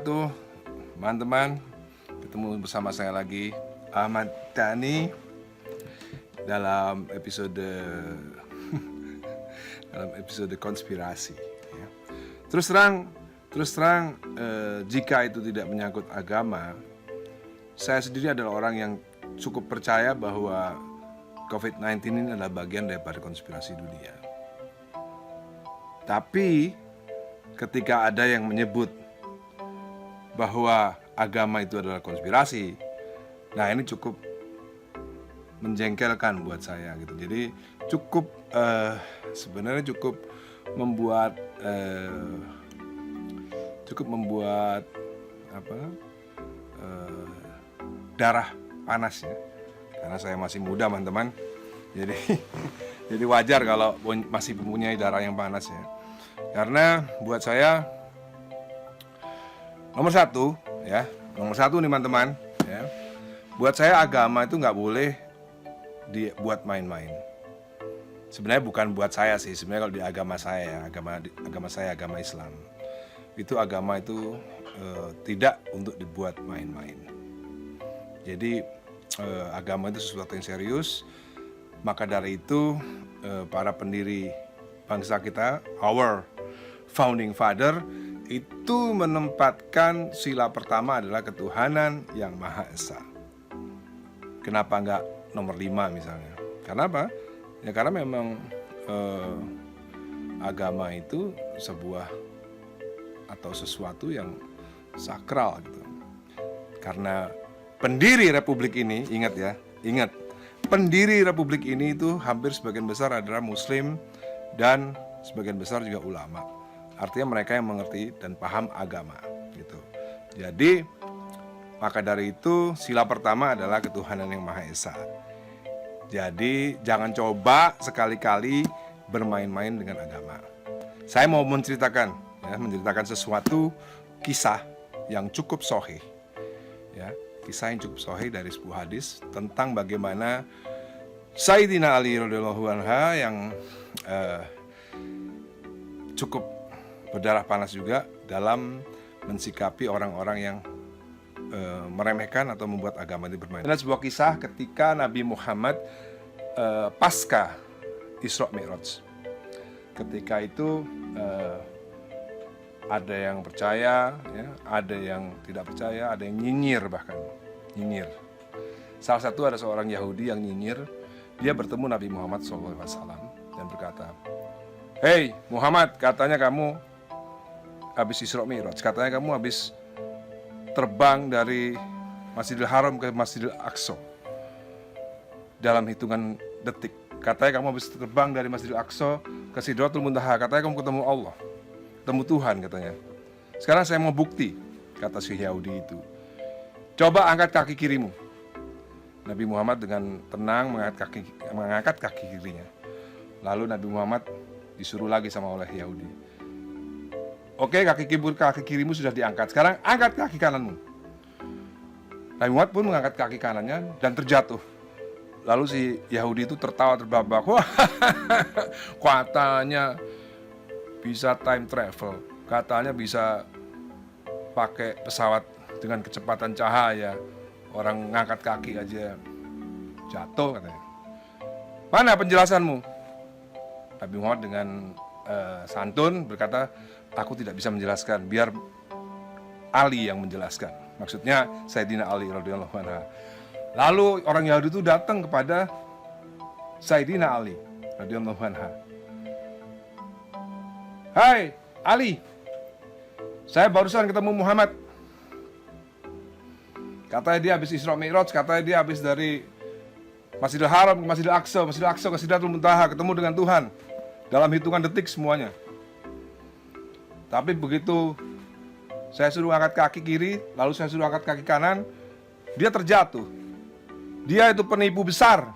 wabarakatuh, teman-teman. Ketemu bersama saya lagi, Ahmad Dhani, dalam episode konspirasi. Ya. Terus terang, jika itu tidak menyangkut agama, saya sendiri adalah orang yang cukup percaya bahwa COVID-19 ini adalah bagian daripada konspirasi dunia. Tapi ketika ada yang menyebut bahwa agama itu adalah konspirasi, nah ini cukup menjengkelkan buat saya gitu. Jadi sebenarnya cukup membuat darah panas ya. Karena saya masih muda, teman-teman. Jadi wajar kalau masih mempunyai darah yang panas ya. Karena buat saya nomor satu nih teman-teman ya. Buat saya agama itu nggak boleh dibuat main-main. Sebenarnya bukan buat saya sih, sebenarnya kalau di agama saya, agama Islam, itu agama itu tidak untuk dibuat main-main. Jadi agama itu sesuatu yang serius. Maka dari itu para pendiri bangsa kita, our founding father, itu menempatkan sila pertama adalah ketuhanan yang Maha Esa. Kenapa enggak nomor 5 misalnya? Karena apa? Ya karena memang agama itu sebuah atau sesuatu yang sakral gitu. Karena pendiri republik ini, ingat, pendiri republik ini itu hampir sebagian besar adalah Muslim dan sebagian besar juga ulama. Artinya mereka yang mengerti dan paham agama gitu. Jadi maka dari itu sila pertama adalah ketuhanan yang Maha Esa. Jadi jangan coba sekali-kali bermain-main dengan agama. Saya mau menceritakan sesuatu kisah yang cukup sahih. Ya, kisah yang cukup sahih dari sebuah hadis tentang bagaimana Sayyidina Ali radhiyallahu anhu yang cukup berdarah panas juga dalam mensikapi orang-orang yang meremehkan atau membuat agama ini bermain. Ada sebuah kisah ketika Nabi Muhammad pasca Isra Mi'raj. Ketika itu ada yang percaya, ya, ada yang tidak percaya, ada yang nyinyir bahkan. Salah satu ada seorang Yahudi yang nyinyir. Dia bertemu Nabi Muhammad SAW dan berkata, "Hei Muhammad, katanya kamu habis Isra Mi'raj, katanya kamu habis terbang dari Masjidil Haram ke Masjidil Aqsa dalam hitungan detik. Katanya kamu habis terbang dari Masjidil Aqsa ke Sidratul Muntaha, katanya kamu ketemu Allah, ketemu Tuhan katanya. Sekarang saya mau bukti," kata si Yahudi itu. "Coba angkat kaki kirimu." Nabi Muhammad dengan tenang mengangkat kaki kirinya. Lalu Nabi Muhammad disuruh lagi sama oleh Yahudi. "Oke, kaki kirimu sudah diangkat. Sekarang angkat kaki kananmu." Nabi Muhammad pun mengangkat kaki kanannya dan terjatuh. Lalu si Yahudi itu tertawa terbahak-bahak. "Wah, katanya bisa time travel. Katanya bisa pakai pesawat dengan kecepatan cahaya. Orang ngangkat kaki aja jatuh," katanya. "Mana penjelasanmu?" Nabi Muhammad dengan santun berkata, "Aku tidak bisa menjelaskan, biar Ali yang menjelaskan." Maksudnya Sayyidina Ali radhiyallahu anhu. Lalu orang Yahudi itu datang kepada Sayyidina Ali radhiyallahu anhu. "Hai Ali, saya barusan ketemu Muhammad. Katanya dia habis Isra Mi'raj, katanya dia habis dari Masjidil Haram ke Masjidil Aqsa ke Sidratul Muntaha, ketemu dengan Tuhan dalam hitungan detik semuanya. Tapi begitu saya suruh angkat kaki kiri, lalu saya suruh angkat kaki kanan, dia terjatuh. Dia itu penipu besar.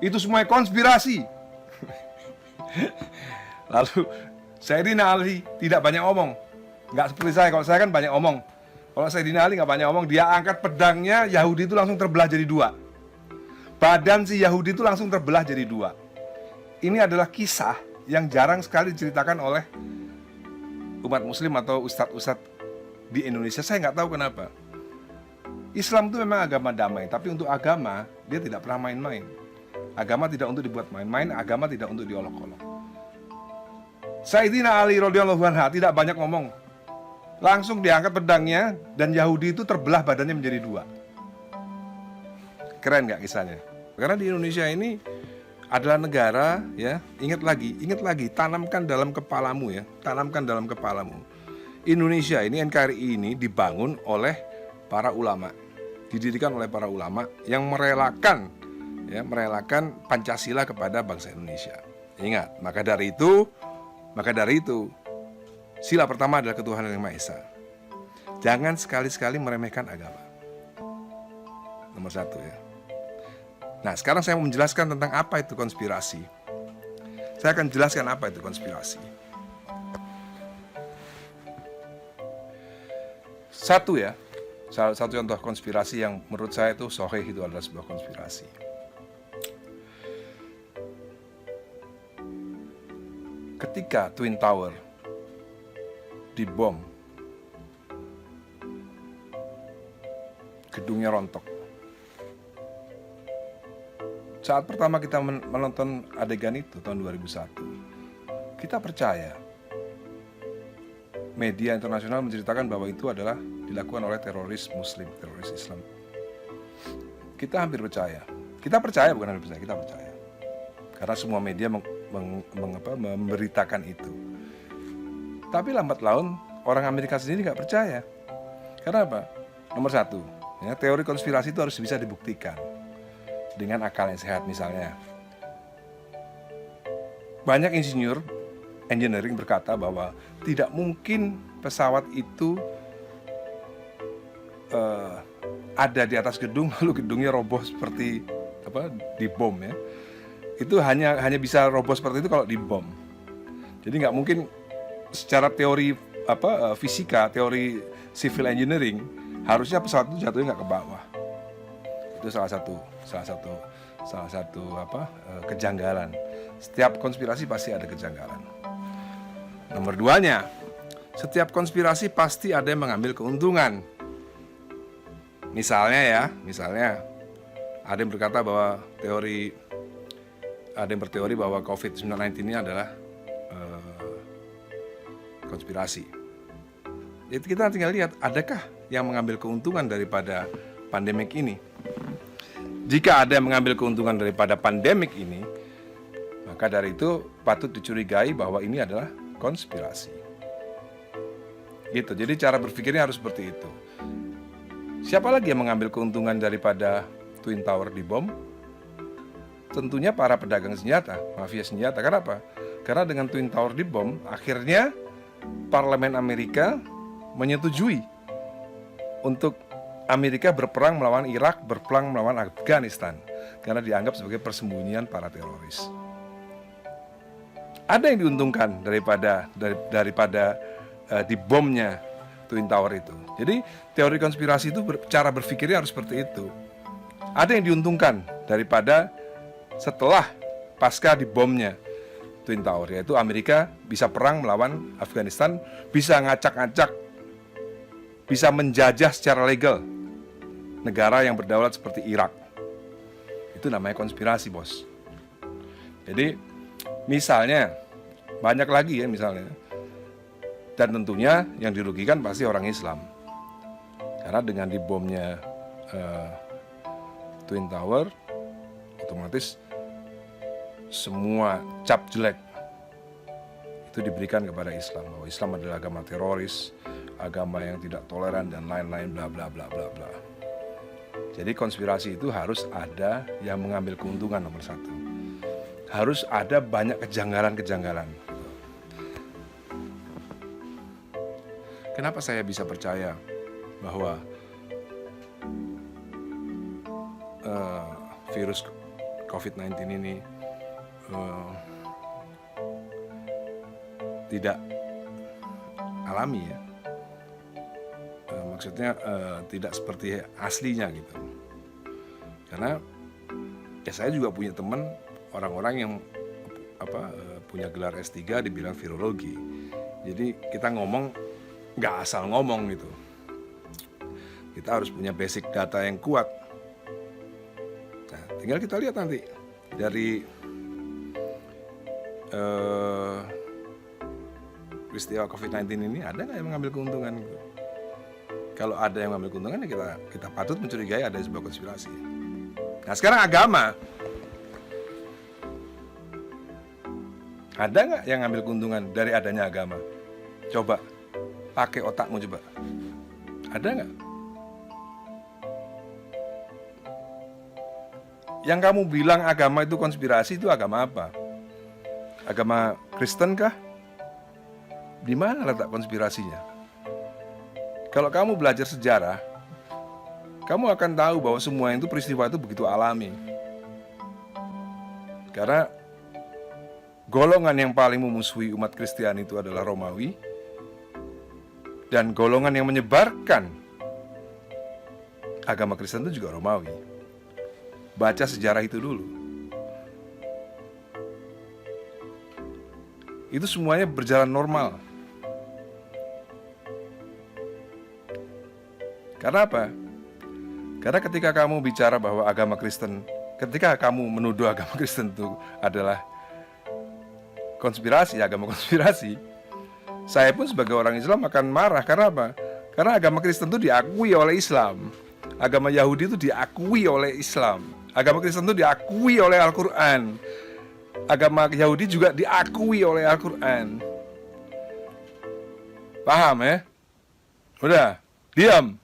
Itu semuanya konspirasi." Lalu Sayyidina Ali tidak banyak omong. Nggak seperti saya, kalau saya kan banyak omong. Kalau Sayyidina Ali nggak banyak omong, dia angkat pedangnya, Yahudi itu langsung terbelah jadi 2. Badan si Yahudi itu langsung terbelah jadi 2. Ini adalah kisah yang jarang sekali diceritakan oleh umat muslim atau ustadz-ustadz di Indonesia, saya nggak tahu kenapa. Islam itu memang agama damai, tapi untuk agama dia tidak pernah main-main. Agama tidak untuk dibuat main-main, agama tidak untuk diolok-olok. Sayyidina Ali radhiyallahu anhu tidak banyak ngomong, langsung diangkat pedangnya dan Yahudi itu terbelah badannya menjadi dua. Keren nggak kisahnya? Karena di Indonesia ini adalah negara, ya, ingat lagi, tanamkan dalam kepalamu, ya, tanamkan dalam kepalamu. Indonesia ini, NKRI ini dibangun oleh para ulama, didirikan oleh para ulama yang merelakan Pancasila kepada bangsa Indonesia. Ingat, maka dari itu, sila pertama adalah ketuhanan yang Maha Esa. Jangan sekali-sekali meremehkan agama. Nomor satu, ya. Nah, sekarang saya mau menjelaskan tentang apa itu konspirasi. Saya akan jelaskan apa itu konspirasi. Satu, ya, salah satu contoh konspirasi yang menurut saya itu sahih, itu adalah sebuah konspirasi. Ketika Twin Tower dibom, gedungnya rontok. Saat pertama kita menonton adegan itu tahun 2001, kita percaya. Media internasional menceritakan bahwa itu adalah dilakukan oleh teroris Muslim, teroris Islam. Kita hampir percaya. Kita percaya, bukan hampir percaya, kita percaya. Karena semua media memberitakan itu. Tapi lambat laun orang Amerika sendiri nggak percaya. Karena apa? Nomor satu, ya, teori konspirasi itu harus bisa dibuktikan dengan akal yang sehat. Misalnya, banyak engineering berkata bahwa tidak mungkin pesawat itu ada di atas gedung lalu gedungnya roboh seperti dibom, ya. Itu hanya bisa roboh seperti itu kalau dibom. Jadi nggak mungkin secara teori fisika, teori civil engineering, harusnya pesawat itu jatuhnya nggak ke bawah. Itu salah satu kejanggalan. Setiap konspirasi pasti ada kejanggalan. Nomor duanya, setiap konspirasi pasti ada yang mengambil keuntungan. Misalnya ada yang berkata bahwa ada yang berteori bahwa COVID-19 ini adalah konspirasi. Jadi kita tinggal lihat, adakah yang mengambil keuntungan daripada pandemik ini? Jika ada yang mengambil keuntungan daripada pandemik ini, maka dari itu patut dicurigai bahwa ini adalah konspirasi. Gitu. Jadi cara berpikirnya harus seperti itu. Siapa lagi yang mengambil keuntungan daripada Twin Tower dibom? Tentunya para pedagang senjata, mafia senjata. Kenapa? Karena dengan Twin Tower dibom, akhirnya Parlemen Amerika menyetujui untuk Amerika berperang melawan Irak, berperang melawan Afghanistan, karena dianggap sebagai persembunyian para teroris. Ada yang diuntungkan daripada dibomnya Twin Tower itu. Jadi teori konspirasi itu cara berpikirnya harus seperti itu. Ada yang diuntungkan daripada setelah pasca dibomnya Twin Tower, yaitu Amerika bisa perang melawan Afghanistan, bisa ngacak-ngacak, bisa menjajah secara legal negara yang berdaulat seperti Irak. Itu namanya konspirasi, bos. Jadi misalnya, banyak lagi ya misalnya. Dan tentunya yang dirugikan pasti orang Islam. Karena dengan dibomnya Twin Tower, otomatis semua cap jelek itu diberikan kepada Islam, bahwa Islam adalah agama teroris, agama yang tidak toleran dan lain-lain bla bla bla bla bla. Jadi konspirasi itu harus ada yang mengambil keuntungan, nomor satu. Harus ada banyak kejanggalan-kejanggalan. Kenapa saya bisa percaya bahwa virus COVID-19 ini tidak alami, ya? Maksudnya tidak seperti aslinya gitu. Karena ya saya juga punya teman orang-orang yang punya gelar S3 dibilang virologi. Jadi kita ngomong nggak asal ngomong gitu. kita harus punya basic data yang kuat. Nah, tinggal kita lihat nanti dari peristiwa COVID-19 ini ada nggak yang mengambil keuntungan? Kalau ada yang mengambil keuntungan, ya kita patut mencurigai ada sebuah konspirasi. Nah, sekarang agama, ada nggak yang ngambil keuntungan dari adanya agama? Coba pakai otakmu coba. Ada nggak? Yang kamu bilang agama itu konspirasi, itu agama apa? Agama Kristen kah? Di mana letak konspirasinya? Kalau kamu belajar sejarah, kamu akan tahu bahwa semua itu peristiwa itu begitu alami. Karena golongan yang paling memusuhi umat Kristiani itu adalah Romawi, dan golongan yang menyebarkan agama Kristen itu juga Romawi. Baca sejarah itu dulu. Itu semuanya berjalan normal. Karena apa? Karena ketika kamu bicara bahwa agama Kristen, ketika kamu menuduh agama Kristen itu adalah konspirasi, agama konspirasi, saya pun sebagai orang Islam akan marah. Karena apa? Karena agama Kristen itu diakui oleh Islam. Agama Yahudi itu diakui oleh Islam. Agama Kristen itu diakui oleh Al-Quran. Agama Yahudi juga diakui oleh Al-Quran. Paham ya? Udah, diam.